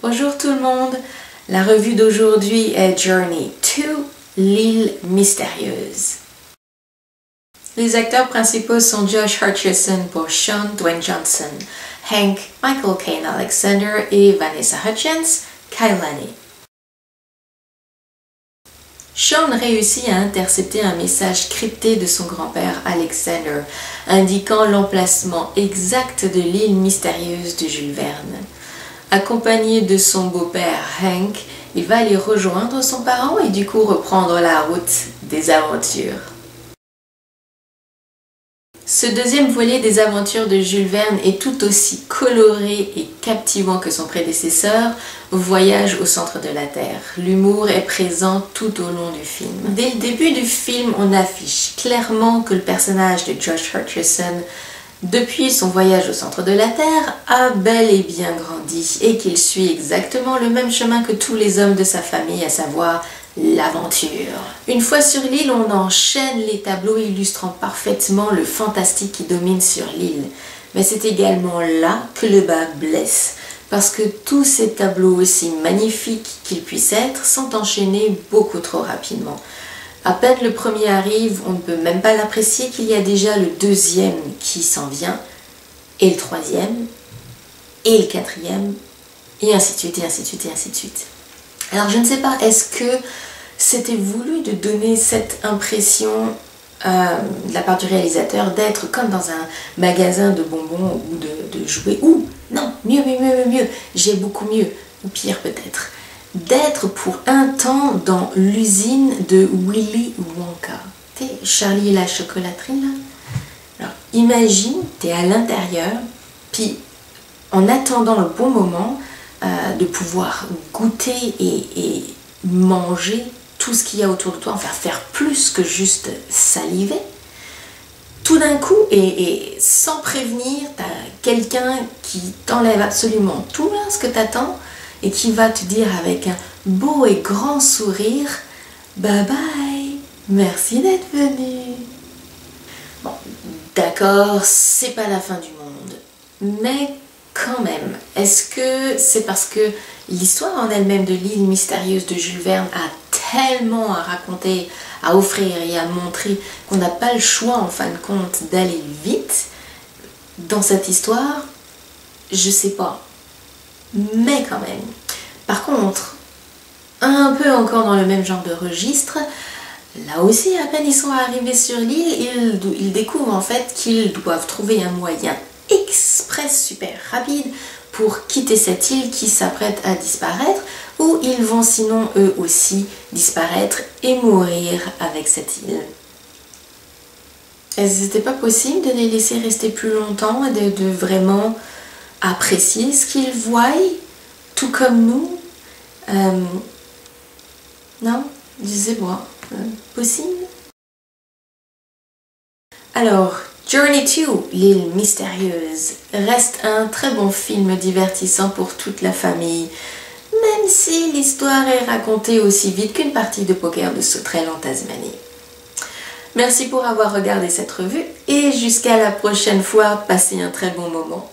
Bonjour tout le monde, la revue d'aujourd'hui est Journey to l'île mystérieuse. Les acteurs principaux sont Josh Hutcherson pour Sean Dwayne Johnson, Hank Michael Caine Alexander et Vanessa Hudgens Kailani. Sean réussit à intercepter un message crypté de son grand-père Alexander, indiquant l'emplacement exact de l'île mystérieuse de Jules Verne. Accompagné de son beau-père Hank, il va aller rejoindre son parent et du coup reprendre la route des aventures. Ce deuxième volet des aventures de Jules Verne est tout aussi coloré et captivant que son prédécesseur, Voyage au centre de la Terre. L'humour est présent tout au long du film. Dès le début du film, on affiche clairement que le personnage de Josh Hutcherson, depuis son voyage au centre de la Terre, a bel et bien grandi et qu'il suit exactement le même chemin que tous les hommes de sa famille, à savoir l'aventure. Une fois sur l'île, on enchaîne les tableaux illustrant parfaitement le fantastique qui domine sur l'île. Mais c'est également là que le bas blesse, parce que tous ces tableaux, aussi magnifiques qu'ils puissent être, sont enchaînés beaucoup trop rapidement. À peine le premier arrive, on ne peut même pas l'apprécier qu'il y a déjà le deuxième qui s'en vient, et le troisième, et le quatrième, et ainsi de suite, et ainsi de suite, et ainsi de suite. Alors je ne sais pas, est-ce que c'était voulu de donner cette impression de la part du réalisateur d'être comme dans un magasin de bonbons ou de jouets, ou non, mieux, j'ai beaucoup mieux, ou pire peut-être, d'être pour un temps dans l'usine de Willy Wonka. Tu sais, Charlie et la chocolaterie là. Alors imagine, tu es à l'intérieur, puis en attendant le bon moment, de pouvoir goûter et manger tout ce qu'il y a autour de toi, enfin faire plus que juste saliver. Tout d'un coup, et sans prévenir, tu as quelqu'un qui t'enlève absolument tout là, ce que tu attends, et qui va te dire avec un beau et grand sourire « Bye bye, merci d'être venu ». Bon, d'accord, c'est pas la fin du monde, mais quand même, est-ce que c'est parce que l'histoire en elle-même de l'île mystérieuse de Jules Verne a tellement à raconter, à offrir et à montrer qu'on n'a pas le choix en fin de compte d'aller vite dans cette histoire? Je sais pas, mais quand même. Par contre, un peu encore dans le même genre de registre, là aussi, à peine ils sont arrivés sur l'île, ils découvrent en fait qu'ils doivent trouver un moyen express super rapide pour quitter cette île qui s'apprête à disparaître, ou ils vont sinon eux aussi disparaître et mourir avec cette île. Est-ce que c'était pas possible de les laisser rester plus longtemps et de vraiment apprécier ce qu'ils voient, tout comme nous? Non, je sais pas. Possible? Alors, Journey to l'île mystérieuse reste un très bon film divertissant pour toute la famille, même si l'histoire est racontée aussi vite qu'une partie de poker de sauterelle en Tasmanie. Merci pour avoir regardé cette revue et jusqu'à la prochaine fois, passez un très bon moment.